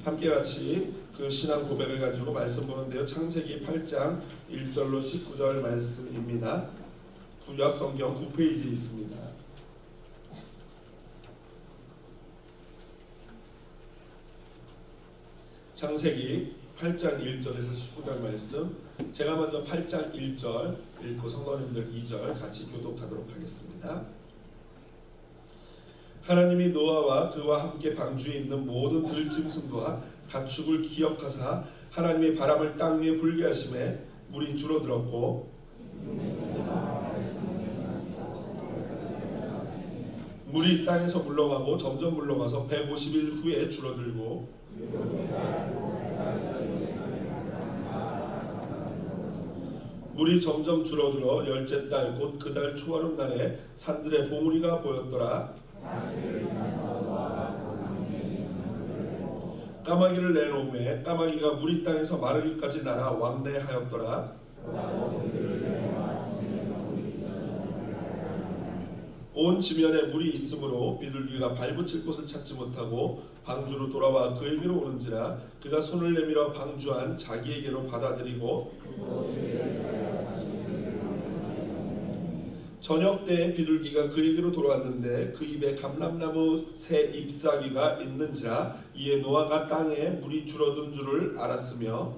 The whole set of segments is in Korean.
함께 같이 그 신앙 고백을 가지고 말씀 보는데요. 창세기 8장 1절로 19절 말씀입니다. 구약 성경 9페이지에 있습니다. 창세기 8장 1절에서 19절 말씀, 제가 먼저 8장 1절 읽고 성도님들 2절 같이 교독하도록 하겠습니다. 하나님이 노아와 그와 함께 방주에 있는 모든 들짐승과 가축을 기억하사 하나님이 바람을 땅 위에 불게 하심에 물이 줄어들었고 물이 땅에서 물러가고 점점 물러가서 150일 후에 줄어들고 물이 점점 줄어들어 열째 달 곧 그 달 초하룻 날에 산들의 봉우리가 보였더라. 까마귀를 내놓음에 까마귀가 물이 땅에서 마르기까지 날아 왕래하였더라. 온 지면에 물이 있으므로 비둘기가 발붙일 곳을 찾지 못하고 방주로 돌아와 그에게로 오는지라 그가 손을 내밀어 방주 안 자기에게로 받아들이고 저녁 때에 비둘기가 그에게로 돌아왔는데 그 입에 감람나무 새 잎사귀가 있는지라 이에 노아가 땅에 물이 줄어든 줄을 알았으며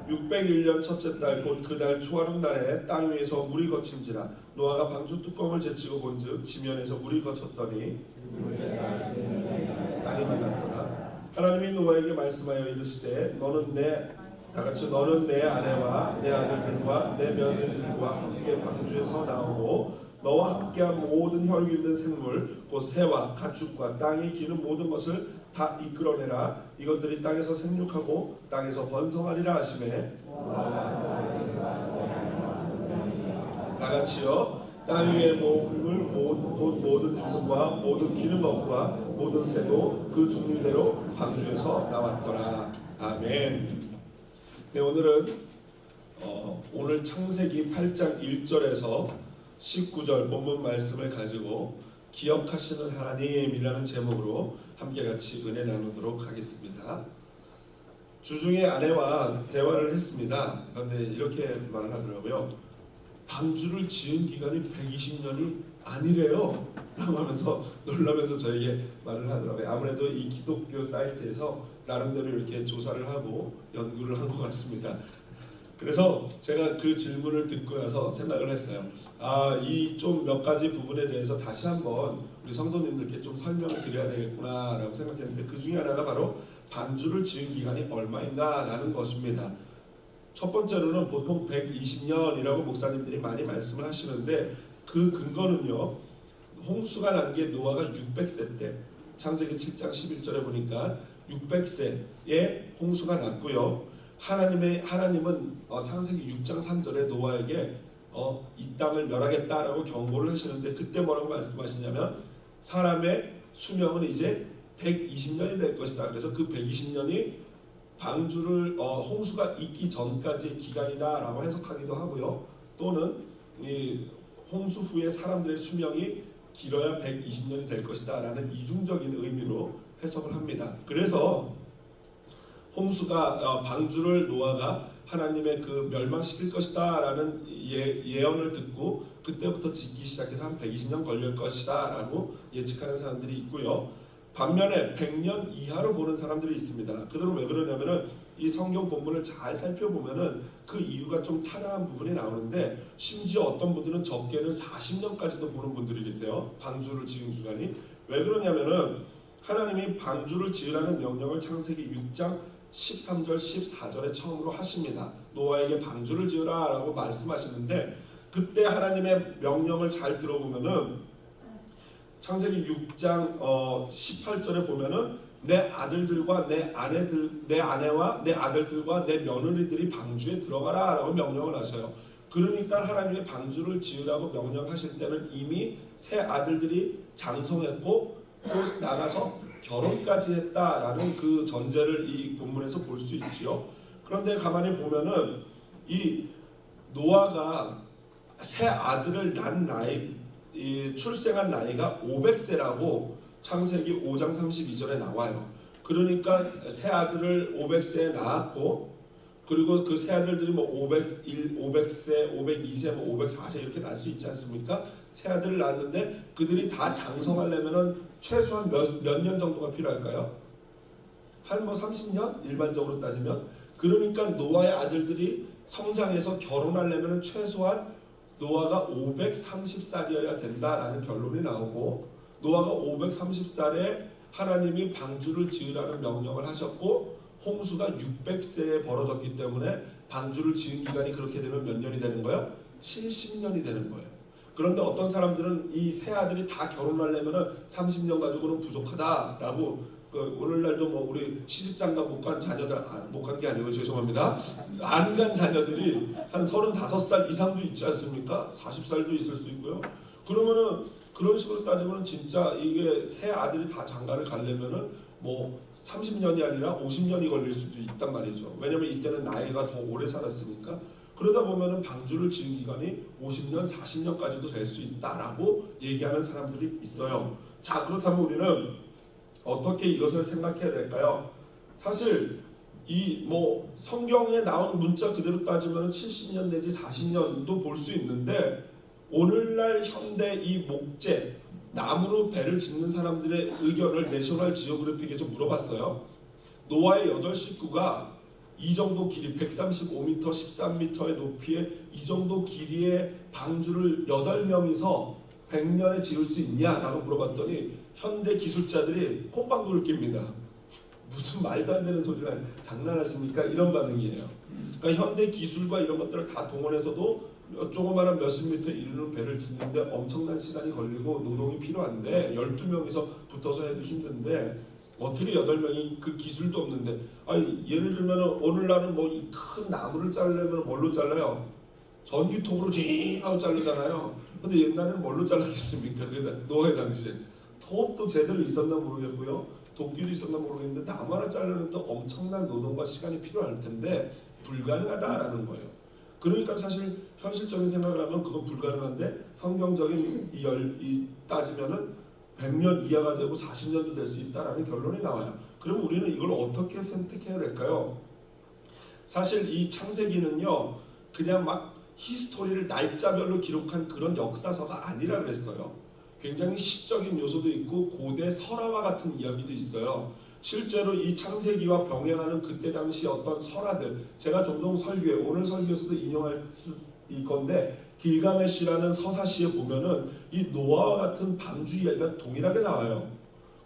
(601년) 첫째 달 곧 그 달 초하룻 날에 땅 위에서 물이 거친지라 노아가 방주 뚜껑을 제치고 본즉 지면에서 물이 거쳤더니 땅이 말랐더라. 하나님이 노아에게 말씀하여 이르시되 너는 내 아내와 내 아들들과 내 며느리들과 함께 방주에서 나오고 너와 함께한 모든 혈육 있는 생물 곧 새와 가축과 땅에 기는 모든 것을 다 이끌어내라. 이것들이 땅에서 생육하고 땅에서 번성하리라 하시매 다같이요 땅 위의 몸을 곧 모든 짐승과 모든 기는 것과 모든 새도 그 종류대로 방주에서 나왔더라. 아멘. 네, 오늘은 오늘 창세기 8장 1절에서 19절 본문 말씀을 가지고 기억하시는 하나님이라는 제목으로 함께 같이 은혜 나누도록 하겠습니다. 주중에 아내와 대화를 했습니다. 그런데 이렇게 말을 하더라고요. 방주를 지은 기간이 120년이 아니래요 라고 하면서 놀라면서 저에게 말을 하더라고요. 아무래도 이 기독교 사이트에서 나름대로 이렇게 조사를 하고 연구를 한 것 같습니다. 그래서 제가 그 질문을 듣고 나서 생각을 했어요. 이 좀 몇 가지 부분에 대해서 다시 한번 우리 성도님들께 좀 설명을 드려야 되겠구나 라고 생각했는데 그 중에 하나가 바로 방주를 지은 기간이 얼마인가 라는 것입니다. 첫 번째로는 보통 120년이라고 목사님들이 많이 말씀을 하시는데 그 근거는요, 홍수가 난 게 노아가 600세 때, 창세기 7장 11절에 보니까 600세에 홍수가 났고요. 하나님은 창세기 6장 3절에 노아에게 이 땅을 멸하겠다라고 경고를 하시는데 그때 뭐라고 말씀하시냐면 사람의 수명은 이제 120년이 될 것이다. 그래서 그 120년이 방주를 홍수가 있기 전까지의 기간이다라고 해석하기도 하고요. 또는 이 홍수 후에 사람들의 수명이 길어야 120년이 될 것이다 라는 이중적인 의미로 해석을 합니다. 그래서 홍수가 방주를 노아가 하나님의 그 멸망시킬 것이다 라는 예언을 듣고 그때부터 짓기 시작해서 한 120년 걸릴 것이다 라고 예측하는 사람들이 있고요. 반면에 100년 이하로 보는 사람들이 있습니다. 그들은 왜 그러냐면은 이 성경 본문을 잘 살펴보면은 그 이유가 좀 타당한 부분이 나오는데 심지어 어떤 분들은 적게는 40년까지도 보는 분들이 계세요. 방주를 지은 기간이. 왜 그러냐면은 하나님이 방주를 지으라는 명령을 창세기 6장 13절 14절에 처음으로 하십니다. 노아에게 방주를 지으라 라고 말씀하시는데 그때 하나님의 명령을 잘 들어보면은 창세기 6장 18절에 보면은 내 아들들과 내 아내와 내 아들들과 내 며느리들이 방주에 들어가라 라고 명령을 하셔요. 그러니까 하나님의 방주를 지으라고 명령하실 때는 이미 새 아들들이 장성했고 또 나가서 결혼까지 했다라는 그 전제를 이 본문에서 볼 수 있지요. 그런데 가만히 보면은 이 노아가 새 아들을 낳은 나이 이 출생한 나이가 500세라고 창세기 5장 32절에 나와요. 그러니까 새 아들을 500세에 낳았고, 그리고 그 새 아들들이 뭐 500세, 502세, 뭐 504세 이렇게 낳을 수 있지 않습니까? 새 아들을 낳았는데 그들이 다 장성하려면은 최소한 몇 년 정도가 필요할까요? 한 뭐 30년? 일반적으로 따지면. 그러니까 노아의 아들들이 성장해서 결혼하려면 최소한 노아가 530살이어야 된다라는 결론이 나오고, 노아가 530살에 하나님이 방주를 지으라는 명령을 하셨고, 홍수가 600세에 벌어졌기 때문에 방주를 지은 기간이 그렇게 되면 몇 년이 되는 거예요? 70년이 되는 거예요. 그런데 어떤 사람들은 이 세 아들이 다 결혼하려면 30년 가지고는 부족하다라고, 오늘날도 뭐 우리 시집장가 못 간 자녀들, 못 간 게 아니고 죄송합니다. 안 간 자녀들이 한 35살 이상도 있지 않습니까? 40살도 있을 수 있고요. 그러면은 그런 식으로 따지면 진짜 이게 세 아들이 다 장가를 가려면은 뭐 30년이 아니라 50년이 걸릴 수도 있단 말이죠. 왜냐면 이때는 나이가 더 오래 살았으니까. 그러다 보면은 방주를 지은 기간이 50년, 40년까지도 될 수 있다라고 얘기하는 사람들이 있어요. 자, 그렇다면 우리는 어떻게 이것을 생각해야 될까요? 사실 이 뭐 성경에 나온 문자 그대로 따지면 70년 내지 40년도 볼 수 있는데, 오늘날 현대 이 목재, 나무로 배를 짓는 사람들의 의견을 내셔널 지오그래픽에서 물어봤어요. 노아의 8 식구가 이 정도 길이 135m, 13m의 높이에 이 정도 길이의 방주를 8명이서 100년에 지을 수 있냐라고 물어봤더니 현대 기술자들이 콧방구를 낍니다. 무슨 말도 안 되는 소리가, 장난하십니까? 이런 반응이에요. 그러니까 현대 기술과 이런 것들을 다 동원해서도 조그마한 몇십 미터 이르는 배를 짓는데 엄청난 시간이 걸리고 노동이 필요한데, 12명이서 붙어서 해도 힘든데 어떻게 8명이, 그 기술도 없는데. 아니, 예를 들면 오늘날은 뭐 이 큰 나무를 자르려면 뭘로 잘라요? 전기톱으로 징 하고 자르잖아요. 근데 옛날에는 뭘로 잘랐겠습니까? 노예 당시에 톱도 제대로 있었나 모르겠고요, 도끼도 있었나 모르겠는데 나무 하나 자르는데 엄청난 노동과 시간이 필요할 텐데 불가능하다라는 거예요. 그러니까 사실 현실적인 생각을 하면 그건 불가능한데, 성경적인 이 따지면은 100년 이하가 되고 40년도 될 수 있다라는 결론이 나와요. 그럼 우리는 이걸 어떻게 선택해야 될까요? 사실 이 창세기는요, 그냥 막 히스토리를 날짜별로 기록한 그런 역사서가 아니라 그랬어요. 굉장히 시적인 요소도 있고 고대 설화와 같은 이야기도 있어요. 실제로 이 창세기와 병행하는 그때 당시 어떤 설화들, 제가 종종 설교에, 오늘 설교에서도 인용할 건데, 길가메시라는 서사시에 보면은 이 노아와 같은 방주 이야기가 동일하게 나와요.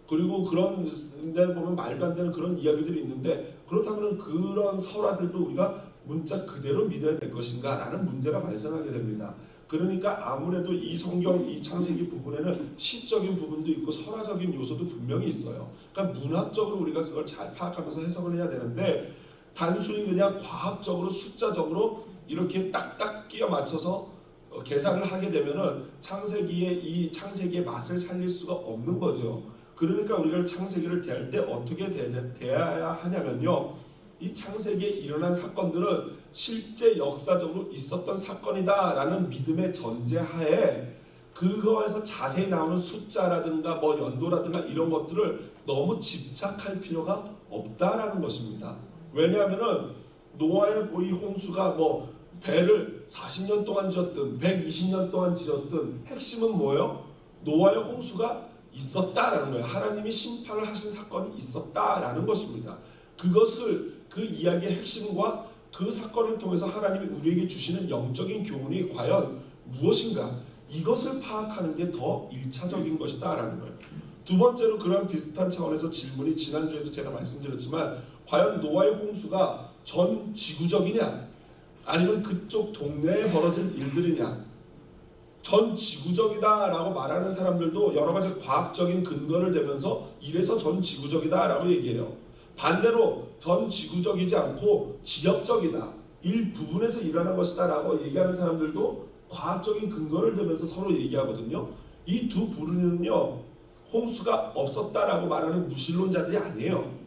그리고 그런 데 보면 말도 안 되는 그런 이야기들이 있는데, 그렇다면 그런 설화들도 우리가 문자 그대로 믿어야 될 것인가 라는 문제가 발생하게 됩니다. 그러니까 아무래도 이 성경, 이 창세기 부분에는 시적인 부분도 있고 설화적인 요소도 분명히 있어요. 그러니까 문학적으로 우리가 그걸 잘 파악하면서 해석을 해야 되는데, 단순히 그냥 과학적으로 숫자적으로 이렇게 딱딱 끼워 맞춰서 계산을 하게 되면은 이 창세기의 맛을 살릴 수가 없는 거죠. 그러니까 우리가 창세기를 대할 때 어떻게 대해야 하냐면요, 이 창세기에 일어난 사건들은 실제 역사적으로 있었던 사건이다라는 믿음의 전제하에, 그거에서 자세히 나오는 숫자라든가 뭐 연도라든가 이런 것들을 너무 집착할 필요가 없다라는 것입니다. 왜냐하면은 노아의 이 홍수가 뭐 배를 40년 동안 지었든 120년 동안 지었든 핵심은 뭐예요? 노아의 홍수가 있었다라는 거예요. 하나님이 심판을 하신 사건이 있었다라는 것입니다. 그것을, 그 이야기의 핵심과 그 사건을 통해서 하나님이 우리에게 주시는 영적인 교훈이 과연 무엇인가, 이것을 파악하는 게 더 1차적인 것이다라는 거예요. 두 번째로 그런 비슷한 차원에서 질문이, 지난주에도 제가 말씀드렸지만, 과연 노아의 홍수가 전 지구적이냐 아니면 그쪽 동네에 벌어진 일들이냐. 전 지구적이다라고 말하는 사람들도 여러 가지 과학적인 근거를 대면서 이래서 전 지구적이다라고 얘기해요. 반대로 전 지구적이지 않고 지역적이다, 일부분에서 일어난 것이다라고 얘기하는 사람들도 과학적인 근거를 대면서 서로 얘기하거든요. 이 두 부류는요, 홍수가 없었다라고 말하는 무신론자들이 아니에요.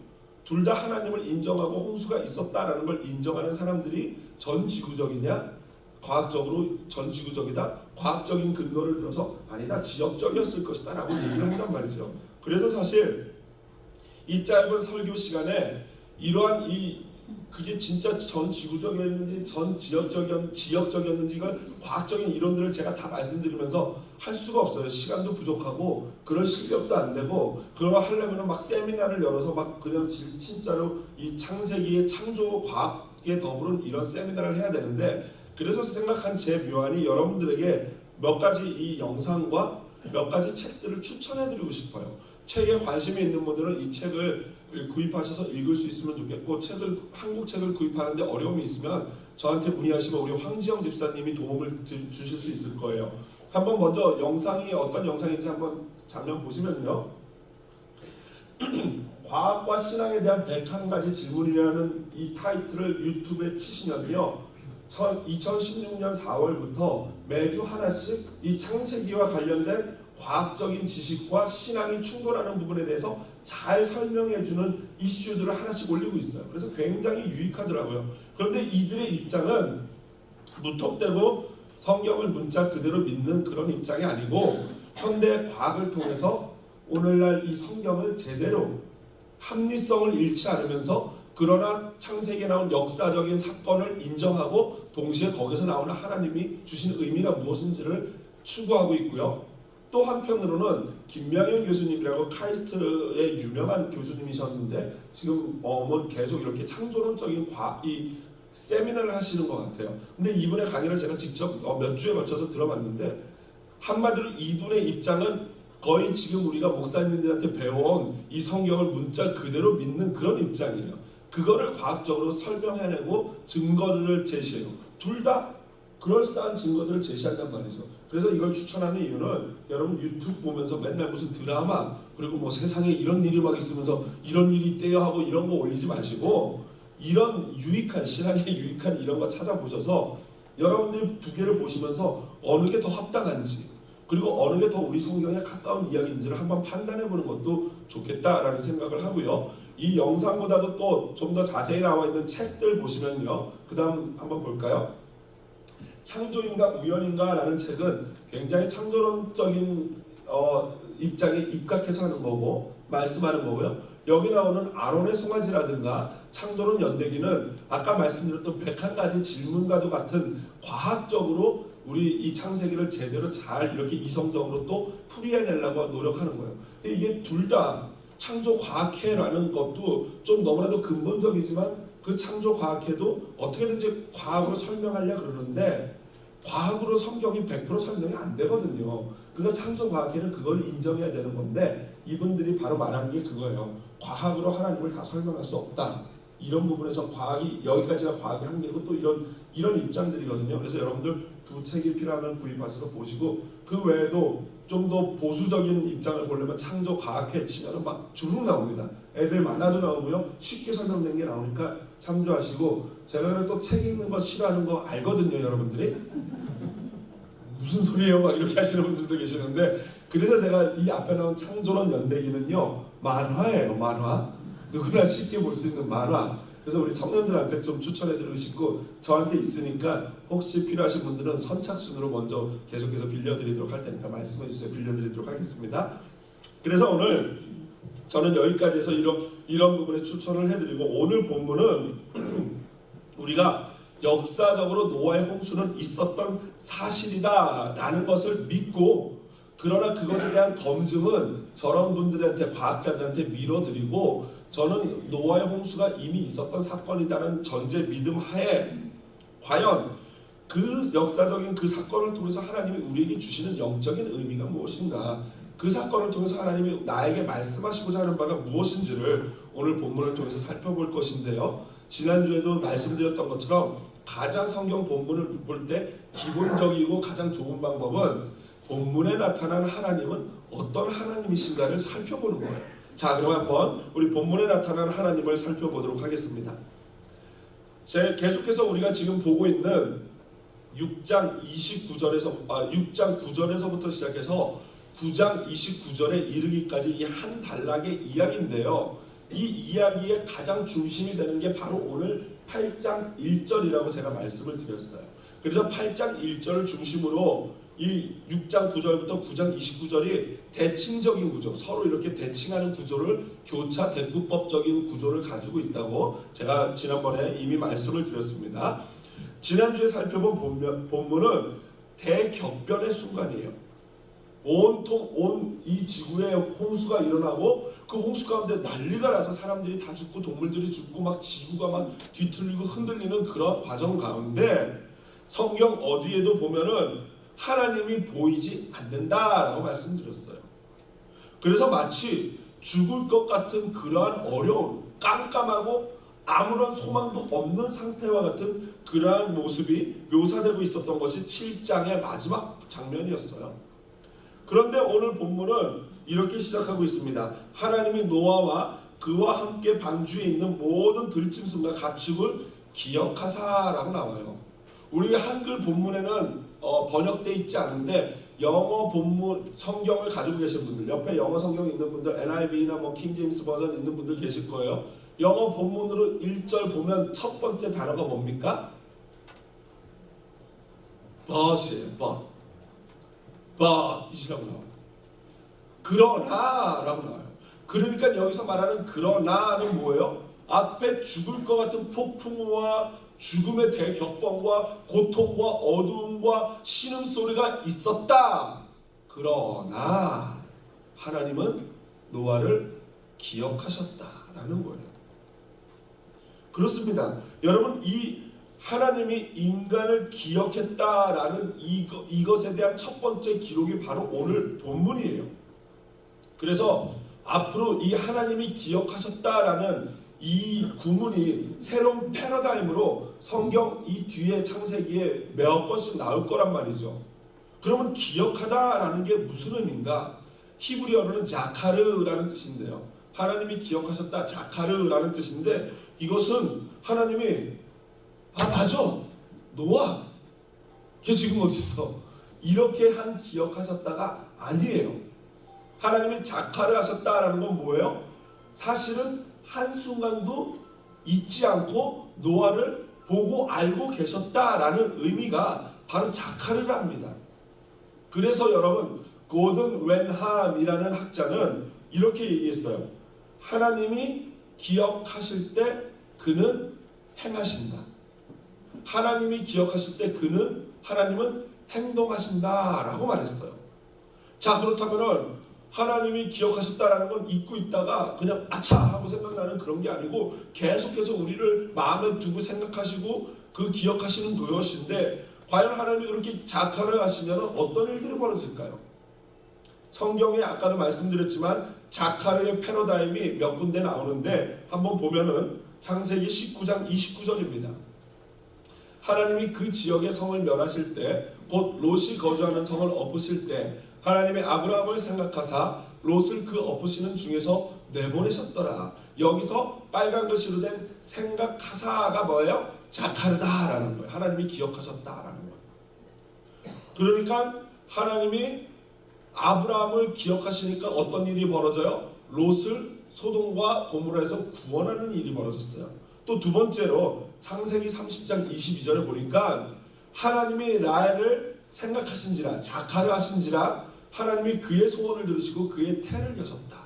둘 다 하나님을 인정하고 홍수가 있었다라는 걸 인정하는 사람들이 전 지구적이냐, 과학적으로 전 지구적이다, 과학적인 근거를 들어서 아니다, 지역적이었을 것이다 라고 얘기를 한단 말이죠. 그래서 사실 이 짧은 설교 시간에 이러한 그게 진짜 전 지구적이었는지 전 지역적이었는지 이걸 과학적인 이론들을 제가 다 말씀드리면서 할 수가 없어요. 시간도 부족하고 그럴 실력도 안 되고, 그런 거 하려면 막 세미나를 열어서 막 그냥 진짜로 이 창세기의 창조 과학에 더불은 이런 세미나를 해야 되는데, 그래서 생각한 제 묘안이 여러분들에게 몇 가지 이 영상과 몇 가지 책들을 추천해드리고 싶어요. 책에 관심이 있는 분들은 이 책을 구입하셔서 읽을 수 있으면 좋겠고, 한국 책을 구입하는데 어려움이 있으면 저한테 문의하시면 우리 황지영 집사님이 도움을 주실 수 있을 거예요. 한번 먼저 영상이 어떤 영상인지 한번 장면 보시면요. 과학과 신앙에 대한 101가지 질문이라는 이 타이틀을 유튜브에 치시면요, 2016년 4월부터 매주 하나씩 이 창세기와 관련된 과학적인 지식과 신앙이 충돌하는 부분에 대해서 잘 설명해주는 이슈들을 하나씩 올리고 있어요. 그래서 굉장히 유익하더라고요. 그런데 이들의 입장은 무턱대고 성경을 문자 그대로 믿는 그런 입장이 아니고, 현대 과학을 통해서 오늘날 이 성경을 제대로 합리성을 잃지 않으면서, 그러나 창세기에 나온 역사적인 사건을 인정하고 동시에 거기서 나오는 하나님이 주신 의미가 무엇인지를 추구하고 있고요. 또 한편으로는 김명현 교수님이라고 카이스트의 유명한 교수님이셨는데 지금 계속 이렇게 창조론적인 이 세미나를 하시는 것 같아요. 근데 이분의 강의를 제가 직접 몇 주에 걸쳐서 들어봤는데, 한마디로 이분의 입장은 거의 지금 우리가 목사님들한테 배워온 이 성경을 문자 그대로 믿는 그런 입장이에요. 그거를 과학적으로 설명해내고 증거를 제시해요. 둘 다 그럴싸한 증거들을 제시한단 말이죠. 그래서 이걸 추천하는 이유는, 여러분 유튜브 보면서 맨날 무슨 드라마 그리고 뭐 세상에 이런 일이 막 있으면서 이런 일이 있대요 하고 이런 거 올리지 마시고, 이런 유익한 신앙에 유익한 이런 거 찾아보셔서 여러분들이 두 개를 보시면서 어느 게 더 합당한지, 그리고 어느 게 더 우리 성경에 가까운 이야기인지를 한번 판단해 보는 것도 좋겠다라는 생각을 하고요. 이 영상보다도 또 좀 더 자세히 나와 있는 책들 보시면요, 그 다음 한번 볼까요? 창조인가 우연인가 라는 책은 굉장히 창조론적인 입장에 입각해서 하는 거고 말씀하는 거고요. 여기 나오는 아론의 송아지라든가 창조론 연대기는 아까 말씀드렸던 101가지 질문과도 같은 과학적으로 우리 이 창세기를 제대로 잘 이렇게 이성적으로 또 풀이해내려고 노력하는 거예요. 이게 둘 다 창조과학회라는 것도 좀 너무나도 근본적이지만, 그 창조과학회도 어떻게든지 과학으로 설명하려고 그러는데 과학으로 성경이 100% 설명이 안 되거든요. 그러니까 창조과학회는 그걸 인정해야 되는 건데, 이분들이 바로 말하는 게 그거예요. 과학으로 하나님을 다 설명할 수 없다. 이런 부분에서 과학이 여기까지가 과학의 한계고 또 이런 입장들이거든요. 그래서 여러분들 두 책이 필요하면 구입하셔서 보시고, 그 외에도 좀 더 보수적인 입장을 보려면 창조과학회 치면은 막 주르륵 나옵니다. 애들 만화도 나오고요, 쉽게 설명된 게 나오니까 참조하시고, 제가 그래도 또 책 읽는 거 싫어하는 거 알거든요. 여러분들이 무슨 소리예요 막 이렇게 하시는 분들도 계시는데, 그래서 제가 이 앞에 나온 창조론 연대기는요 만화예요. 만화, 누구나 쉽게 볼 수 있는 만화. 그래서 우리 청년들한테 좀 추천해드리고 싶고, 저한테 있으니까 혹시 필요하신 분들은 선착순으로 먼저 계속해서 빌려드리도록 할 테니까 말씀해주세요. 빌려드리도록 하겠습니다. 그래서 오늘 저는 여기까지 해서 이런 부분에 추천을 해드리고, 오늘 본문은 우리가 역사적으로 노아의 홍수는 있었던 사실이다 라는 것을 믿고, 그러나 그것에 대한 검증은 저런 분들한테, 과학자들한테 밀어드리고, 저는 노아의 홍수가 이미 있었던 사건이라는 전제 믿음 하에 과연 그 역사적인 그 사건을 통해서 하나님이 우리에게 주시는 영적인 의미가 무엇인가, 그 사건을 통해서 하나님이 나에게 말씀하시고자 하는 바가 무엇인지를 오늘 본문을 통해서 살펴볼 것인데요. 지난주에도 말씀드렸던 것처럼 가장 성경 본문을 볼 때 기본적이고 가장 좋은 방법은 본문에 나타난 하나님은 어떤 하나님이신가를 살펴보는 거예요. 자, 그럼 한번 우리 본문에 나타난 하나님을 살펴보도록 하겠습니다. 계속해서 우리가 지금 보고 있는 6장 9절에서부터 시작해서 9장 29절에 이르기까지 이 한 단락의 이야기인데요. 이 이야기의 가장 중심이 되는 게 바로 오늘 8장 1절이라고 제가 말씀을 드렸어요. 그래서 8장 1절을 중심으로 이 6장 9절부터 9장 29절이 대칭적인 구조, 서로 이렇게 대칭하는 구조를 교차 대구법적인 구조를 가지고 있다고 제가 지난번에 이미 말씀을 드렸습니다. 지난주에 살펴본 본문은 대격변의 순간이에요. 온통 온 이 지구에 홍수가 일어나고 그 홍수 가운데 난리가 나서 사람들이 다 죽고 동물들이 죽고 막 지구가 막 뒤틀리고 흔들리는 그런 과정 가운데 성경 어디에도 보면은 하나님이 보이지 않는다라고 말씀드렸어요. 그래서 마치 죽을 것 같은 그러한 어려움, 깜깜하고 아무런 소망도 없는 상태와 같은 그러한 모습이 묘사되고 있었던 것이 7장의 마지막 장면이었어요. 그런데 오늘 본문은 이렇게 시작하고 있습니다. 하나님이 노아와 그와 함께 방주에 있는 모든 들짐승과 가축을 기억하사라고 나와요. 우리 한글 본문에는 번역되어 있지 않은데 영어 본문 성경을 가지고 계신 분들, 옆에 영어 성경 있는 분들, NIV나 뭐 킹제임스 버전 있는 분들 계실 거예요. 영어 본문으로 1절 보면 첫 번째 단어가 뭡니까? but이에요. but이라고 나와요. 그러나라고 나와요. 그러니까 여기서 말하는 그러나는 뭐예요? 앞에 죽을 것 같은 폭풍우와 죽음의 대격변과 고통과 어두움과 신음소리가 있었다. 그러나 하나님은 노아를 기억하셨다라는 거예요. 그렇습니다. 여러분, 이 하나님이 인간을 기억했다라는 이것에 대한 첫 번째 기록이 바로 오늘 본문이에요. 그래서 앞으로 이 하나님이 기억하셨다라는 이 구문이 새로운 패러다임으로 성경 이 뒤에 창세기에 몇 번씩 나올 거란 말이죠. 그러면 기억하다라는 게 무슨 의미인가? 히브리어로는 자카르라는 뜻인데요. 하나님이 기억하셨다, 자카르라는 뜻인데 이것은 하나님이 맞아, 노아 걔 지금 어디 있어? 이렇게 한 기억하셨다가 아니에요. 하나님이 자카르 하셨다라는 건 뭐예요? 사실은 한순간도 잊지 않고 노아를 보고 알고 계셨다라는 의미가 바로 자카르랍니다. 그래서 여러분, 고든 웬함이라는 학자는 이렇게 얘기했어요. 하나님이 기억하실 때 그는 행하신다. 하나님이 기억하실 때 하나님은 행동하신다라고 말했어요. 자, 그렇다면은 하나님이 기억하셨다라는 건 잊고 있다가 그냥 아차 하고 생각나는 그런 게 아니고 계속해서 우리를 마음에 두고 생각하시고 그 기억하시는 그것인데 과연 하나님이 그렇게 자카를 하시면 어떤 일들이 벌어질까요? 성경에 아까도 말씀드렸지만 자카르의 패러다임이 몇 군데 나오는데 한번 보면은 창세기 19장 29절입니다. 하나님이 그 지역의 성을 멸하실 때, 곧 롯이 거주하는 성을 엎으실 때 하나님의 아브라함을 생각하사 롯을 그 엎으시는 중에서 내보내셨더라. 여기서 빨간 글씨로 된 생각하사가 뭐예요? 자카르다라는 거예요. 하나님이 기억하셨다라는 거예요. 그러니까 하나님이 아브라함을 기억하시니까 어떤 일이 벌어져요? 롯을 소돔과 고모라에서 구원하는 일이 벌어졌어요. 또 두 번째로 창세기 30장 22절에 보니까 하나님이 라헬을 생각하신지라, 자카르 하신지라 하나님이 그의 소원을 들으시고 그의 태를 여셨다.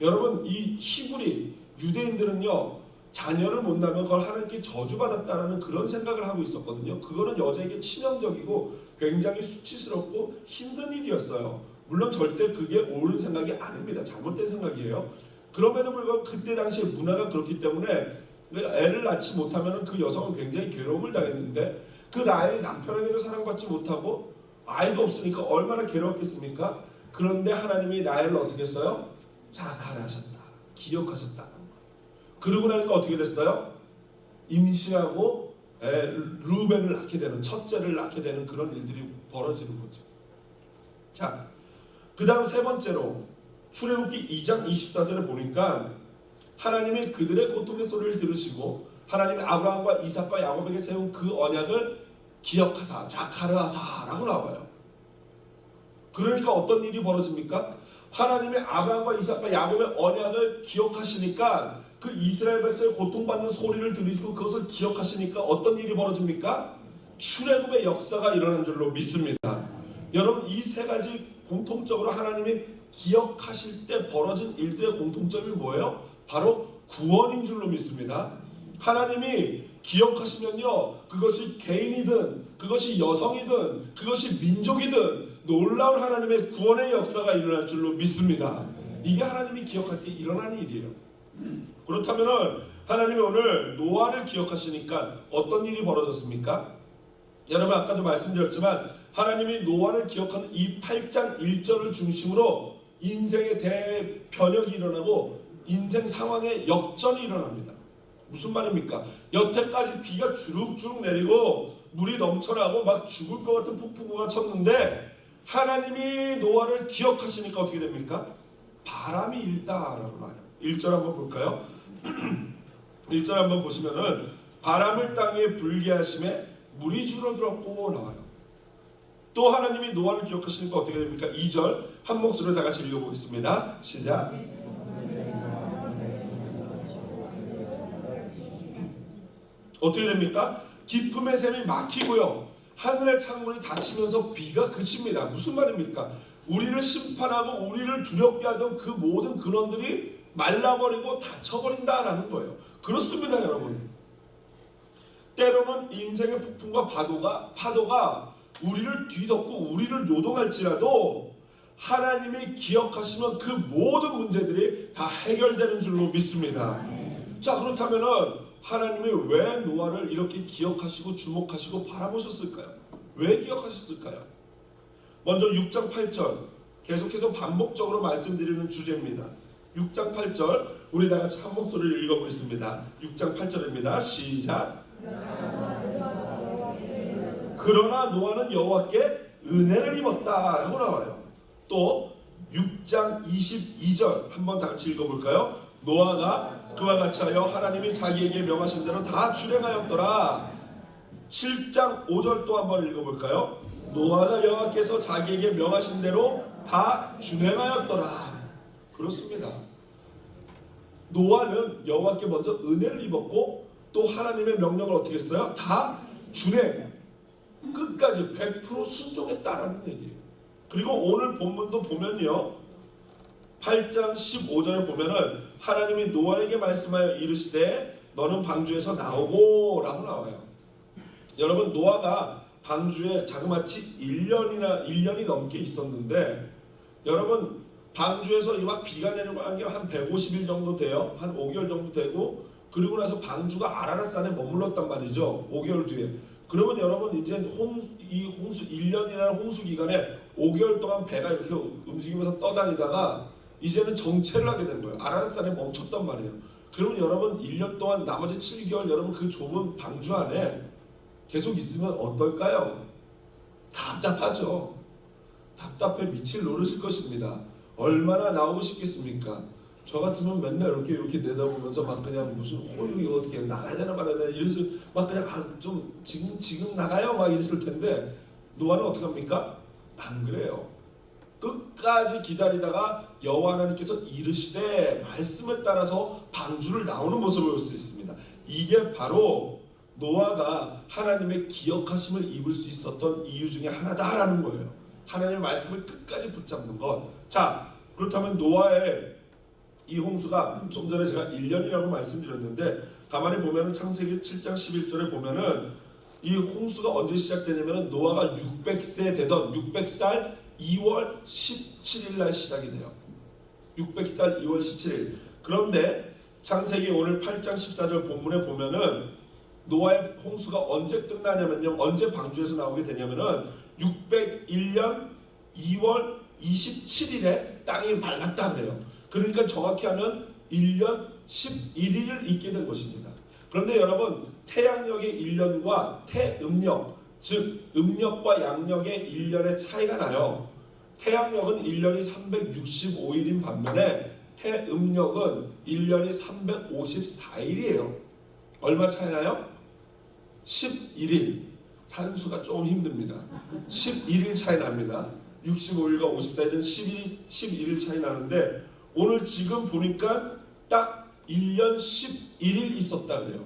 여러분, 이 히브리 유대인들은요, 자녀를 못 낳으면 그걸 하나님께 저주받았다라는 그런 생각을 하고 있었거든요. 그거는 여자에게 치명적이고 굉장히 수치스럽고 힘든 일이었어요. 물론 절대 그게 옳은 생각이 아닙니다. 잘못된 생각이에요. 그럼에도 불구하고 그때 당시에 문화가 그렇기 때문에 애를 낳지 못하면 그 여성은 굉장히 괴로움을 당했는데 그 라헬이 남편에게도 사랑받지 못하고 아이도 없으니까 얼마나 괴로웠겠습니까? 그런데 하나님이 라헬을 어떻게 했어요? 자카르 하셨다. 기억하셨다는 거예요. 그러고 나니까 어떻게 됐어요? 임신하고 루벤을 낳게 되는, 첫째를 낳게 되는 그런 일들이 벌어지는 거죠. 자, 그 다음 세 번째로 출애굽기 2장 24절에 보니까 하나님이 그들의 고통의 소리를 들으시고 하나님이 아브라함과 이삭과 야곱에게 세운 그 언약을 기억하사, 자카르하사라고 나와요. 그러니까 어떤 일이 벌어집니까? 하나님이 아브라함과 이삭과 야곱의 언약을 기억하시니까 그 이스라엘 백성의 고통받는 소리를 들으시고 그것을 기억하시니까 어떤 일이 벌어집니까? 출애굽의 역사가 일어난 줄로 믿습니다. 여러분, 이 세 가지 공통적으로 하나님이 기억하실 때 벌어진 일들의 공통점이 뭐예요? 바로 구원인 줄로 믿습니다. 하나님이 기억하시면요, 그것이 개인이든 그것이 여성이든 그것이 민족이든 놀라운 하나님의 구원의 역사가 일어날 줄로 믿습니다. 이게 하나님이 기억할 때 일어나는 일이에요. 그렇다면 하나님이 오늘 노아를 기억하시니까 어떤 일이 벌어졌습니까? 여러분, 아까도 말씀드렸지만 하나님이 노아를 기억하는 이 8장 1절을 중심으로 인생의 대변혁이 일어나고 인생 상황의 역전이 일어납니다. 무슨 말입니까? 여태까지 비가 주룩주룩 내리고 물이 넘쳐나고 막 죽을 것 같은 폭풍우가 쳤는데 하나님이 노아를 기억하시니까 어떻게 됩니까? 바람이 일다라고 나와요. 1절 한번 볼까요? 1절 한번 보시면은 바람을 땅에 불게 하심에 물이 줄어들었고 나와요. 또 하나님이 노아를 기억하시니까 어떻게 됩니까? 2절 한 목소리로 다 같이 읽어보겠습니다. 시작. 어떻게 됩니까? 깊음의 샘이 막히고요, 하늘의 창문이 닫히면서 비가 그칩니다. 무슨 말입니까? 우리를 심판하고 우리를 두렵게 하던 그 모든 근원들이 말라버리고 닫혀버린다라는 거예요. 그렇습니다, 여러분. 때로는 인생의 폭풍과 파도가 우리를 뒤덮고 우리를 요동할지라도 하나님이 기억하시면 그 모든 문제들이 다 해결되는 줄로 믿습니다. 자, 그렇다면은 하나님이 왜 노아를 이렇게 기억하시고 주목하시고 바라보셨을까요? 왜 기억하셨을까요? 먼저 6장 8절 계속해서 반복적으로 말씀드리는 주제입니다. 6장 8절 우리 다 같이 한 목소리를 읽어보겠습니다. 6장 8절입니다. 시작. 그러나 노아는 여호와께 은혜를 입었다 라고 나와요. 또 6장 22절 한번 다 같이 읽어볼까요? 노아가 그와 같이 하여 하나님이 자기에게 명하신 대로 다 준행하였더라. 7장 5절 또 한번 읽어볼까요? 노아가 여호와께서 자기에게 명하신 대로 다 준행하였더라. 그렇습니다. 노아는 여호와께 먼저 은혜를 입었고 또 하나님의 명령을 어떻게 했어요? 다 준행, 끝까지 100% 순종했다라는 얘기예요. 그리고 오늘 본문도 보면요, 8장 15절에 보면은 하나님이 노아에게 말씀하여 이르시되 너는 방주에서 나오고 라고 나와요. 여러분, 노아가 방주에 자그마치 1년이 넘게 있었는데, 여러분, 방주에서 막 비가 내리고 한 게 한 150일 정도 돼요. 한 5개월 정도 되고, 그리고 나서 방주가 아라랏산에 머물렀단 말이죠. 5개월 뒤에. 그러면 여러분, 이제 이 홍수 1년이라는 홍수 기간에 5개월 동안 배가 이렇게 움직이면서 떠다니다가 이제는 정체를 하게 된 거예요. 아라랏산에 멈췄단 말이에요. 그러면 여러분 1년 동안 나머지 7개월 여러분 그 좁은 방주 안에 계속 있으면 어떨까요? 답답하죠. 답답해 미칠 노릇일 것입니다. 얼마나 나오고 싶겠습니까? 저 같으면 맨날 이렇게 내다보면서 막 그냥 무슨 이거 어떻게 나가야 되나 말아야 되나 이래서 막 그냥 좀 지금 나가요 막 이랬을 텐데, 노아는 어떻게 합니까? 안 그래요. 끝까지 기다리다가 여호와 하나님께서 이르시되 말씀에 따라서 방주를 나오는 모습을 볼 수 있습니다. 이게 바로 노아가 하나님의 기억하심을 입을 수 있었던 이유 중에 하나다라는 거예요. 하나님의 말씀을 끝까지 붙잡는 것. 자, 그렇다면 노아의 이 홍수가 좀 전에 제가 1년이라고 말씀드렸는데, 가만히 보면은 창세기 7장 11절에 보면은 이 홍수가 언제 시작되냐면은 노아가 600세 되던 600살 2월 17일 날 시작이 돼요. 600살 2월 17일. 그런데 창세기 오늘 8장 14절 본문에 보면은 노아의 홍수가 언제 끝나냐면요, 언제 방주에서 나오게 되냐면은 601년 2월 27일에 땅이 말랐다 그래요. 그러니까 정확히 하면 1년 11일을 있게 된 것입니다. 그런데 여러분, 태양력의 1년과 태음력, 즉 음력과 양력의 1년의 차이가 나요. 태양력은 1년이 365일인 반면에 태음력은 1년이 354일이에요. 얼마 차이 나요? 11일. 산수가 조금 힘듭니다. 11일 차이 납니다. 65일과 54일은 11일 차이 나는데, 오늘 지금 보니까 딱 1년 11일 있었다 그래요.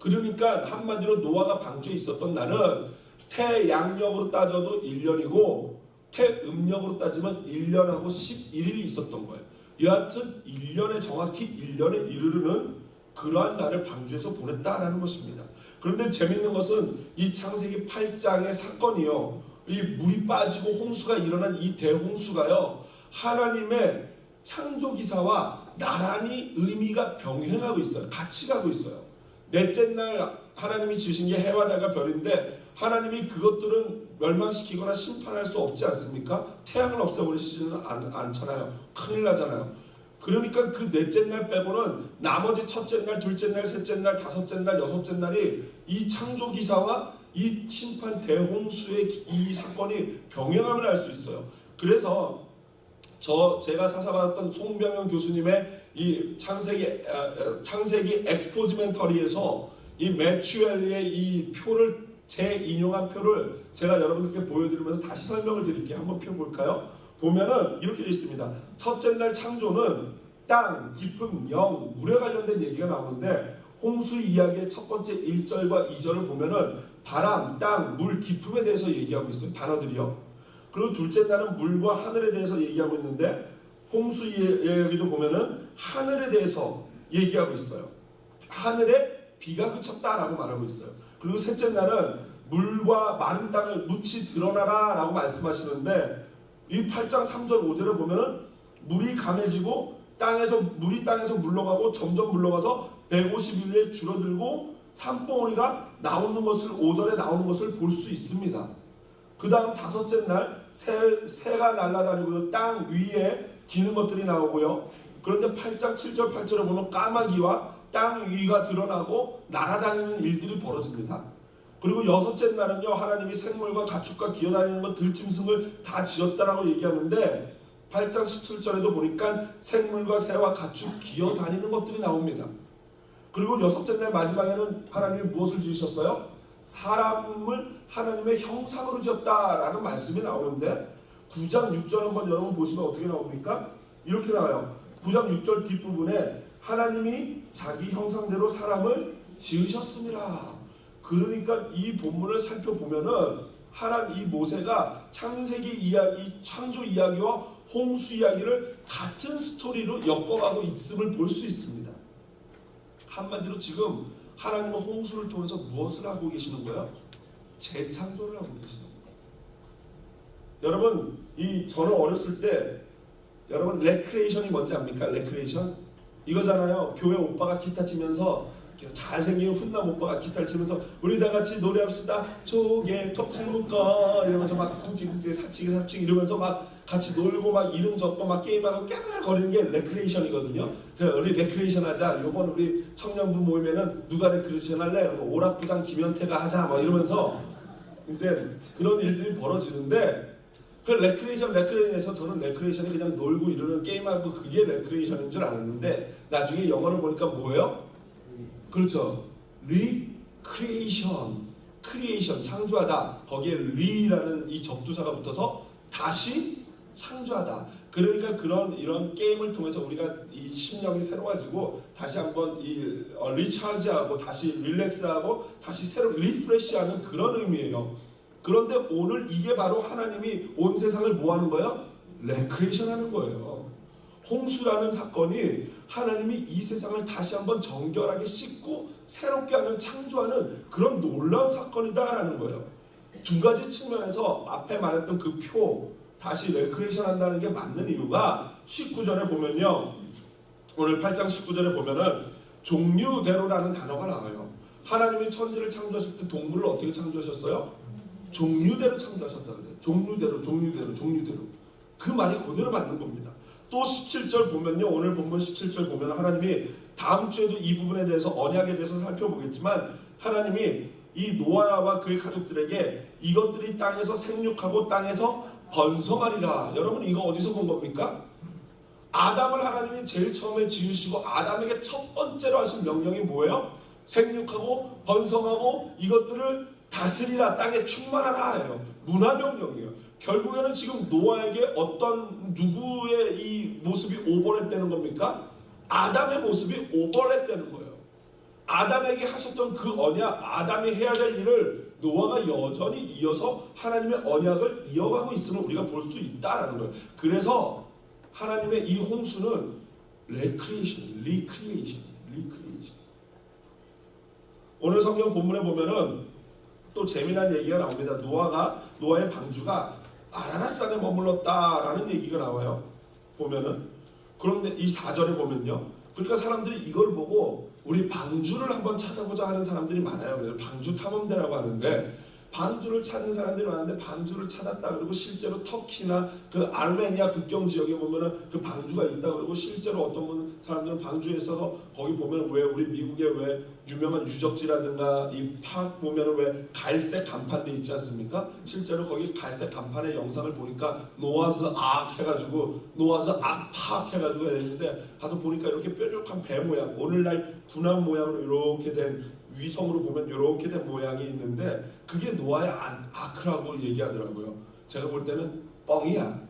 그러니까 한마디로 노아가 방주에 있었던 날은 태양력으로 따져도 1년이고 태음력으로 따지면 1년하고 11일이 있었던 거예요. 여하튼 1년에 정확히 1년에 이르르는 그러한 날을 방주에서 보냈다라는 것입니다. 그런데 재밌는 것은 이 창세기 8장의 사건이요, 이 물이 빠지고 홍수가 일어난 이 대홍수가요, 하나님의 창조기사와 나란히 의미가 병행하고 있어요. 같이 가고 있어요. 넷째 날 하나님이 지으신 게 해와 달과 별인데 하나님이 그것들은 멸망시키거나 심판할 수 없지 않습니까? 태양을 없애버리시지는 않잖아요. 큰일 나잖아요. 그러니까 그 넷째 날 빼고는 나머지 첫째 날, 둘째 날, 셋째 날, 다섯째 날, 여섯째 날이 이 창조기사와 이 심판 대홍수의 이 사건이 병행함을 알 수 있어요. 그래서 제가 사사받았던 송병현 교수님의 이 창세기 엑스포지멘터리에서 이 매튜엘의 이 표를 재인용한 표를 제가 여러분들께 보여드리면서 다시 설명을 드릴게요. 한번 표 볼까요? 보면은 이렇게 되어 있습니다. 첫째 날 창조는 땅, 깊음, 영, 물에 관련된 얘기가 나오는데 홍수 이야기의 첫 번째 1절과 2절을 보면은 바람, 땅, 물, 깊음에 대해서 얘기하고 있어요. 단어들이요. 그리고 둘째 날은 물과 하늘에 대해서 얘기하고 있는데 홍수 이야기도 보면은 하늘에 대해서 얘기하고 있어요. 하늘에 비가 그쳤다라고 말하고 있어요. 그리고 셋째 날은 물과 마른 땅을 묻히 드러나라 라고 말씀하시는데 이 8장 3절 5절에 보면은 물이 강해지고 물이 땅에서 물러가고 점점 물러가서 150일에 줄어들고 산봉우리가 나오는 것을 5절에 나오는 것을 볼 수 있습니다. 그 다음 다섯째 날 새가 날아다니고요. 땅 위에 기는 것들이 나오고요. 그런데 8장 7절 8절에 보면 까마귀와 땅 위가 드러나고 날아다니는 일들이 벌어집니다. 그리고 여섯째 날은요, 하나님이 생물과 가축과 기어다니는 것 들짐승을 다 지었다라고 얘기하는데 8장 17절에도 보니까 생물과 새와 가축 기어다니는 것들이 나옵니다. 그리고 여섯째 날 마지막에는 하나님이 무엇을 지으셨어요? 사람을 하나님의 형상으로 지었다라는 말씀이 나오는데 9장 6절 한번 여러분 보시면 어떻게 나옵니까? 이렇게 나와요. 9장 6절 뒷부분에 하나님이 자기 형상대로 사람을 지으셨습니다. 그러니까 이 본문을 살펴보면은 이 모세가 창세기 이야기, 창조 이야기와 홍수 이야기를 같은 스토리로 엮어가고 있음을 볼 수 있습니다. 한마디로 지금 하나님은 홍수를 통해서 무엇을 하고 계시는 거예요? 재창조를 하고 계시는 거예요. 여러분, 저는 어렸을 때 여러분 레크레이션이 뭔지 압니까? 레크레이션? 이거잖아요. 교회 오빠가 기타 치면서 잘생긴 훈남 오빠가 기타를 치면서 우리 다 같이 노래합시다. 조개 껍질 묶어 이러면서 막 쿵지쿵지 사치기 이러면서 막 같이 놀고 막 이름 적고 막 게임하고 깨물거리는 게 레크레이션이거든요. 우리 레크레이션 하자. 요번 우리 청년부 모임에는 누가 레크레이션 할래? 오락부장 김현태가 하자. 막 이러면서 이제 그런 일들이 벌어지는데 그 레크레이션에서 저는 레크레이션이 그냥 놀고 이러는 게임하고 그게 레크레이션인 줄 알았는데 나중에 영어를 보니까 뭐예요? 그렇죠. 리크리에이션, 크리에이션, 창조하다. 거기에 리라는 이 접두사가 붙어서 다시 창조하다. 그러니까 이런 게임을 통해서 우리가 이 심령이 새로워지고 다시 한번 리차지하고 다시 릴렉스하고 다시 새로 리프레시하는 그런 의미예요. 그런데 오늘 이게 바로 하나님이 온 세상을 뭐 하는 거예요? 레크레이션 하는 거예요. 홍수라는 사건이 하나님이 이 세상을 다시 한번 정결하게 씻고 새롭게 하는 창조하는 그런 놀라운 사건이다라는 거예요. 두 가지 측면에서 앞에 말했던 그 표 다시 레크레이션 한다는 게 맞는 이유가 19절에 보면요. 오늘 8장 19절에 보면은 종류대로라는 단어가 나와요. 하나님이 천지를 창조하실 때 동물을 어떻게 창조하셨어요? 종류대로 창조하셨다 그래요. 종류대로. 그 말이 그대로 맞는 겁니다. 또 17절 보면요. 오늘 본문 17절 보면 하나님이 다음 주에도 이 부분에 대해서 언약에 대해서 살펴보겠지만 하나님이 이 노아와 그의 가족들에게 이것들이 땅에서 생육하고 땅에서 번성하리라. 여러분 이거 어디서 본 겁니까? 아담을 하나님이 제일 처음에 지으시고 아담에게 첫 번째로 하신 명령이 뭐예요? 생육하고 번성하고 이것들을 다스리라, 땅에 충만하라. 문화명령이에요. 결국에는 지금 노아에게 어떤 누구의 이 모습이 오버랩되는 겁니까? 아담의 모습이 오버랩되는 거예요. 아담에게 하셨던 그 언약, 아담이 해야 될 일을 노아가 여전히 이어서 하나님의 언약을 이어가고 있음을 우리가 볼 수 있다라는 거예요. 그래서 하나님의 이 홍수는 리크리에이션. 오늘 성경 본문에 보면은 또 재미난 얘기가 나옵니다. 노아의 방주가 아라랏산에 머물렀다라는 얘기가 나와요. 보면은 그런데 이 4절에 보면요. 그러니까 사람들이 이걸 보고 우리 방주를 한번 찾아보자 하는 사람들이 많아요. 그래서 방주 탐험대라고 하는데 방주를 찾는 사람들이 많은데 방주를 찾았다 그러고 실제로 터키나 그 아르메니아 국경 지역에 보면은 그 방주가 있다 그러고 실제로 어떤 사람들은 방주에 있어서 거기 보면 왜 우리 미국에 왜 유명한 유적지라든가 이 파악 보면은 왜 갈색 간판돼 있지 않습니까? 실제로 거기 갈색 간판의 영상을 보니까 노아즈 악 해가지고 노아즈 악 파악 해가지고 했는데 가서 보니까 이렇게 뾰족한 배 모양 오늘날 군함 모양으로 이렇게 된 위성으로 보면 이렇게 된 모양이 있는데 그게 노아의 아크라고 얘기하더라고요. 제가 볼 때는 뻥이야.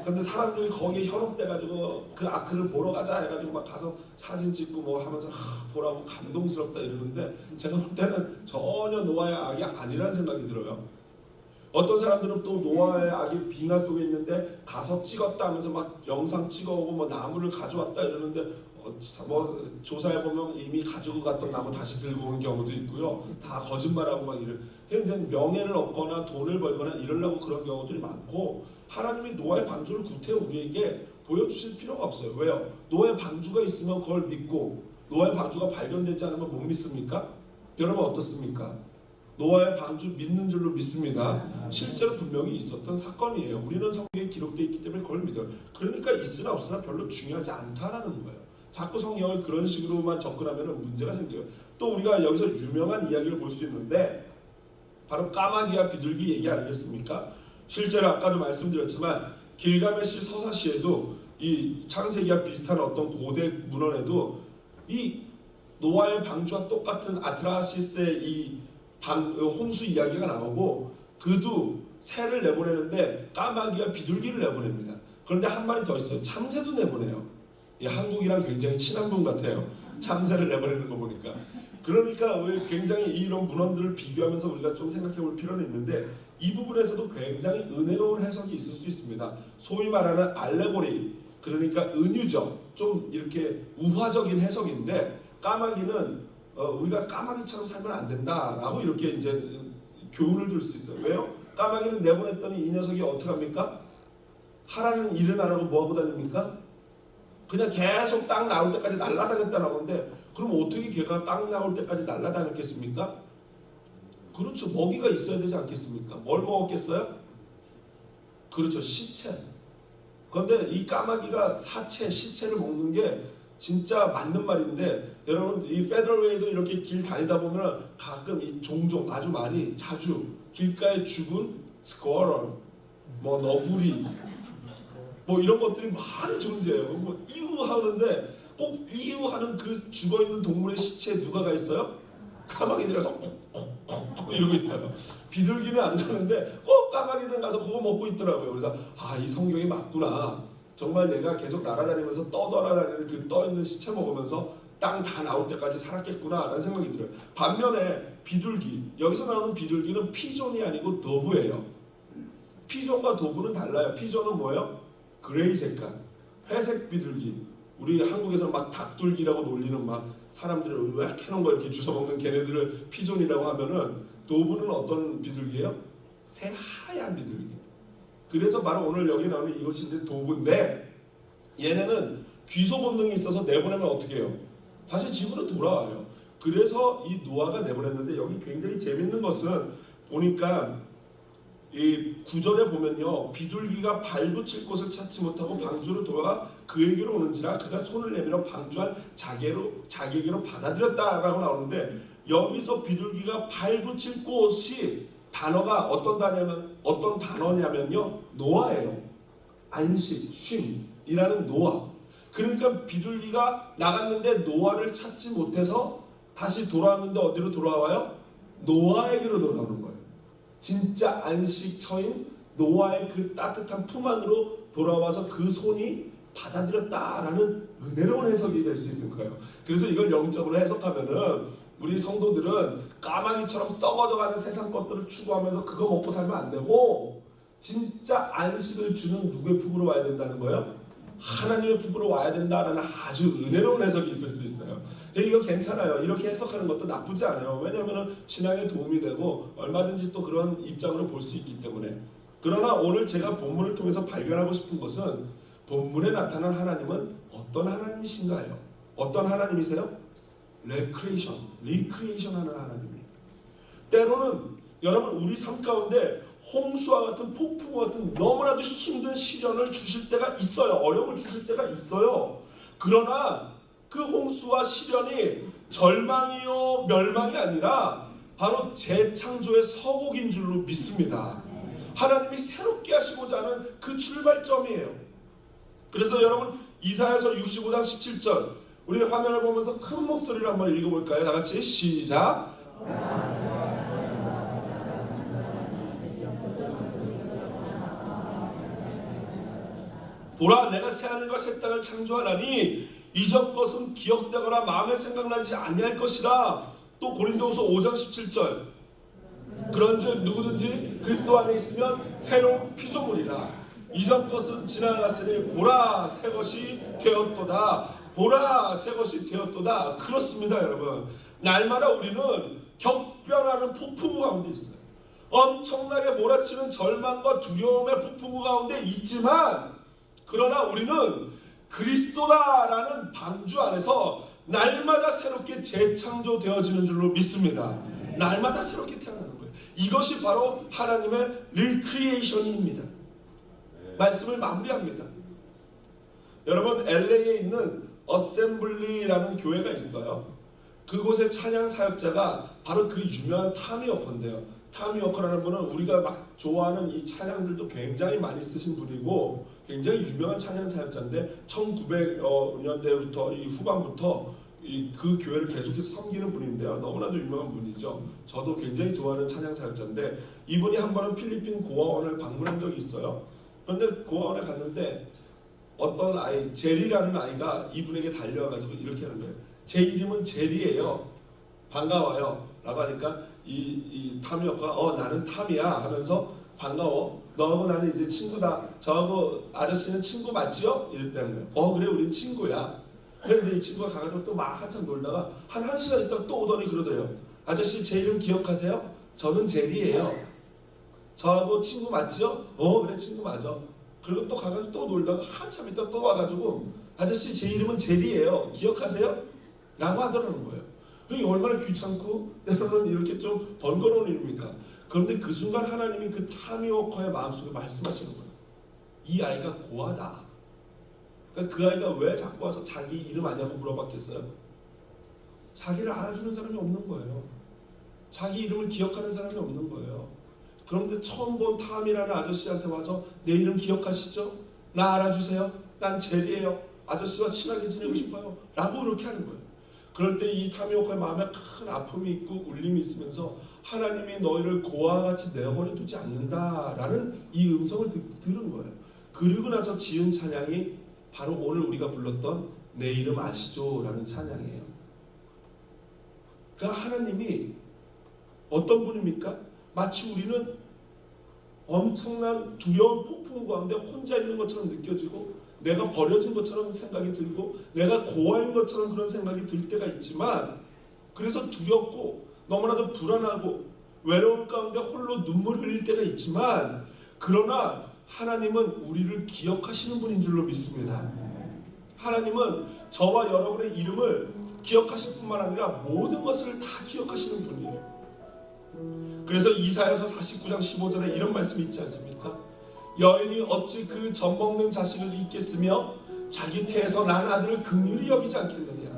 근데 사람들이 거기에 현혹돼가지고 그 아크를 보러 가자 해가지고 막 가서 사진 찍고 뭐 하면서 보라고 감동스럽다 이러는데 제가 볼 때는 전혀 노아의 악이 아니라는 생각이 들어요. 어떤 사람들은 또 노아의 악이 빙하 속에 있는데 가서 찍었다 하면서 막 영상 찍어오고 뭐 나무를 가져왔다 이러는데 뭐 조사해 보면 이미 가지고 갔던 나무 다시 들고 온 경우도 있고요. 다 거짓말하고 막 이런 명예를 얻거나 돈을 벌거나 이러려고 그런 경우들이 많고 하나님이 노아의 방주를 구태여 우리에게 보여주실 필요가 없어요. 왜요? 노아의 방주가 있으면 그걸 믿고 노아의 방주가 발견되지 않으면 못 믿습니까? 여러분 어떻습니까? 노아의 방주 믿는 줄로 믿습니다. 실제로 분명히 있었던 사건이에요. 우리는 성경에 기록되어 있기 때문에 그걸 믿어요. 그러니까 있으나 없으나 별로 중요하지 않다라는 거예요. 자꾸 성경을 그런 식으로만 접근하면 문제가 생겨요. 또 우리가 여기서 유명한 이야기를 볼 수 있는데 바로 까마귀와 비둘기 얘기 아니겠습니까? 실제로 아까도 말씀드렸지만 길가메시 서사시에도 이 창세기와 비슷한 어떤 고대 문헌에도 이 노아의 방주와 똑같은 아트라시스의 이 홍수 이야기가 나오고 그도 새를 내보내는데 까마귀와 비둘기를 내보냅니다. 그런데 한 마리 더 있어요. 참새도 내보내요. 한국이랑 굉장히 친한 분 같아요. 참새를 내보내는 거 보니까. 그러니까 굉장히 이런 문헌들을 비교하면서 우리가 좀 생각해 볼 필요는 있는데 이 부분에서도 굉장히 은혜로운 해석이 있을 수 있습니다. 소위 말하는 알레고리, 그러니까 은유적, 좀 이렇게 우화적인 해석인데 까마귀는 우리가 까마귀처럼 살면 안 된다라고 이렇게 이제 교훈을 줄 수 있어요. 왜요? 까마귀는 내보냈더니 이 녀석이 어떻게 합니까? 하라는 일은 안 하고 뭐하고 다닙니까? 그냥 계속 땅 나올 때까지 날아다녔다는 건데 그럼 어떻게 걔가 땅 나올 때까지 날아다녔겠습니까? 그렇죠. 먹이가 있어야 되지 않겠습니까? 뭘 먹었겠어요? 그렇죠. 시체. 그런데 이 까마귀가 시체를 먹는 게 진짜 맞는 말인데 여러분 이 페더럴웨이도 이렇게 길 다니다 보면 가끔 이 종종 아주 많이 자주 길가에 죽은 스쿼럴, 뭐 너구리 뭐 이런 것들이 많이 존재해요. 뭐 이유하는데 꼭 이유하는 그 죽어있는 동물의 시체에 누가 가 있어요? 까마귀들이 콕콕콕 이러고 있어요. 비둘기는 안 가는데 꼭 까마귀들 가서 그거 먹고 있더라고요. 그래서 이 성경이 맞구나. 정말 내가 계속 날아다니면서 떠돌아다니는 그 떠있는 시체 먹으면서 땅 다 나올 때까지 살았겠구나 라는 생각이 들어요. 반면에 비둘기, 여기서 나오는 비둘기는 피존이 아니고 도브예요. 피존과 도브는 달라요. 피존은 뭐예요? 그레이 색깔, 회색 비둘기. 우리 한국에서 막 닭둘기라고 놀리는 막 사람들을 왜 이렇게 해놓은 거 이렇게 주워 먹는 걔네들을 피존이라고 하면은 도브는 어떤 비둘기예요? 새하얀 비둘기. 그래서 바로 오늘 여기 나오는 이것이 이제 도브인데 얘네는 귀소 본능이 있어서 내보내면 어떻게 해요? 다시 집으로 돌아와요. 그래서 이 노아가 내보냈는데 여기 굉장히 재밌는 것은 보니까 이 9절에 보면요. 비둘기가 발붙일 곳을 찾지 못하고 방주로 돌아가 그에게로 오는지라 그가 손을 내밀어 방주한 자기에게로 받아들였다라고 나오는데 여기서 비둘기가 발붙일 곳이 단어가 어떤 단어냐면요. 노아예요. 안식, 쉼이라는 노아. 그러니까 비둘기가 나갔는데 노아를 찾지 못해서 다시 돌아왔는데 어디로 돌아와요? 노아에게로 돌아오는 거예요. 진짜 안식처인 노아의 그 따뜻한 품 안으로 돌아와서 그 손이 받아들였다라는 은혜로운 해석이 될 수 있는 거예요. 그래서 이걸 영적으로 해석하면은 우리 성도들은 까마귀처럼 썩어져가는 세상 것들을 추구하면서 그거 먹고 살면 안 되고 진짜 안식을 주는 누구의 품으로 와야 된다는 거예요? 하나님의 품으로 와야 된다라는 아주 은혜로운 해석이 있을 수 있어요. 이거 괜찮아요. 이렇게 해석하는 것도 나쁘지 않아요. 왜냐하면 신앙에 도움이 되고 얼마든지 또 그런 입장으로 볼 수 있기 때문에. 그러나 오늘 제가 본문을 통해서 발견하고 싶은 것은 본문에 나타난 하나님은 어떤 하나님이신가요? 어떤 하나님이세요? 리크리에이션 하는 하나님이에요. 때로는 여러분 우리 삶 가운데 홍수와 같은 폭풍과 같은 너무나도 힘든 시련을 주실 때가 있어요. 어려움을 주실 때가 있어요. 그러나 그 홍수와 시련이 절망이요 멸망이 아니라 바로 재창조의 서곡인 줄로 믿습니다. 하나님이 새롭게 하시고자 하는 그 출발점이에요. 그래서 여러분 이사야서 65장 17절 우리 화면을 보면서 큰 목소리로 한번 읽어볼까요? 다 같이 시작. 보라 내가 새하늘과 새 땅을 창조하나니 이전 것은 기억되거나 마음에 생각나지 아니할 것이라. 또 고린도후서 5장 17절 그런즉 누구든지 그리스도 안에 있으면 새로운 피조물이라. 이전 것은 지나갔으니 보라 새 것이 되었도다. 보라 새 것이 되었도다. 그렇습니다 여러분. 날마다 우리는 격변하는 폭풍우 가운데 있어요. 엄청나게 몰아치는 절망과 두려움의 폭풍우 가운데 있지만 그러나 우리는 그리스도다라는 방주 안에서 날마다 새롭게 재창조되어지는 줄로 믿습니다. 날마다 새롭게 태어나는 거예요. 이것이 바로 하나님의 리크리에이션입니다. 말씀을 마무리합니다. 여러분 LA에 있는 어셈블리라는 교회가 있어요. 그곳의 찬양 사역자가 바로 그 유명한 타미 워커인데요. 타미 워커라는 분은 우리가 막 좋아하는 이 찬양들도 굉장히 많이 쓰신 분이고 굉장히 유명한 찬양 사역자인데 1900년대부터 이 후반부터 그 교회를 계속해서 섬기는 분인데요. 너무나도 유명한 분이죠. 저도 굉장히 좋아하는 찬양 사역자인데 이분이 한 번은 필리핀 고아원을 방문한 적이 있어요. 그런데 고아원에 갔는데 어떤 아이, 제리라는 아이가 이분에게 달려와가지고 이렇게 하는 거예요. 제 이름은 제리예요. 반가워요. 라고 하니까 이 타미어가 나는 타미야 하면서 반가워. 너하고 나는 이제 친구다. 저하고 아저씨는 친구 맞지요? 이랬다는 거예요. 그래 우린 친구야. 그런데 이 친구가 가가지고 또 막 한참 놀다가 한 1시간 있다가 또 오더니 그러더래요. 아저씨 제 이름 기억하세요? 저는 제리예요. 저하고 친구 맞지요? 그래 친구 맞아. 그리고 또 가가지고 또 놀다가 한참 있다 또 와가지고 아저씨 제 이름은 제리예요. 기억하세요? 라고 하더라는 거예요. 그게 얼마나 귀찮고 때로는 이렇게 좀 번거로운 일입니까? 그런데 그 순간 하나님이 그 타미 워커의 마음속에 말씀하시는 거예요. 이 아이가 고아다. 그러니까 그 아이가 왜 자꾸 와서 자기 이름 아냐고 물어봤겠어요? 자기를 알아주는 사람이 없는 거예요. 자기 이름을 기억하는 사람이 없는 거예요. 그런데 처음 본 탐이라는 아저씨한테 와서 내 이름 기억하시죠? 나 알아주세요. 난 제리예요. 아저씨와 친하게 지내고 싶어요. 라고 그렇게 하는 거예요. 그럴 때 이 타미오카의 마음에 큰 아픔이 있고 울림이 있으면서 하나님이 너희를 고아와 같이 내버려 두지 않는다라는 이 음성을 들은 거예요. 그리고 나서 지은 찬양이 바로 오늘 우리가 불렀던 내 이름 아시죠? 라는 찬양이에요. 그러니까 하나님이 어떤 분입니까? 마치 우리는 엄청난 두려운 폭풍 가운데 혼자 있는 것처럼 느껴지고 내가 버려진 것처럼 생각이 들고 내가 고아인 것처럼 그런 생각이 들 때가 있지만 그래서 두렵고 너무나도 불안하고 외로운 가운데 홀로 눈물 흘릴 때가 있지만 그러나 하나님은 우리를 기억하시는 분인 줄로 믿습니다. 하나님은 저와 여러분의 이름을 기억하실 뿐만 아니라 모든 것을 다 기억하시는 분이에요. 그래서 이사야서 49장 15절에 이런 말씀이 있지 않습니까? 여인이 어찌 그 젖먹는 자식을 잊겠으며 자기 태에서 난 아들을 긍휼히 여기지 않겠느냐.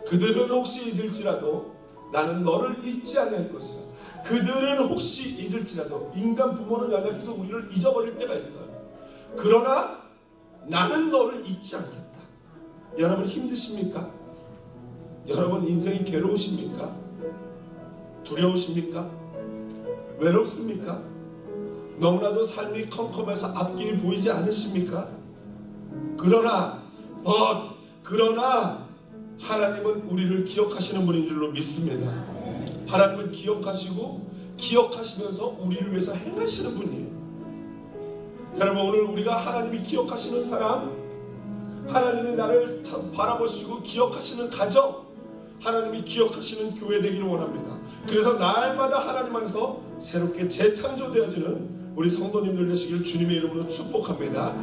그들은 혹시 잊을지라도 나는 너를 잊지 않을 것이라. 그들은 혹시 잊을지라도 인간 부모는 연약해서 우리를 잊어버릴 때가 있어요. 그러나 나는 너를 잊지 않겠다. 여러분 힘드십니까? 여러분 인생이 괴로우십니까? 두려우십니까? 외롭습니까? 너무나도 삶이 컴컴해서 앞길이 보이지 않으십니까? 그러나 하나님은 우리를 기억하시는 분인 줄로 믿습니다. 하나님은 기억하시면서 우리를 위해서 행하시는 분이에요. 여러분, 오늘 우리가 하나님이 기억하시는 사람, 하나님이 나를 참 바라보시고 기억하시는 가정, 하나님이 기억하시는 교회 되기를 원합니다. 그래서 날마다 하나님 안에서 새롭게 재창조되어지는 우리 성도님들 되시길 주님의 이름으로 축복합니다.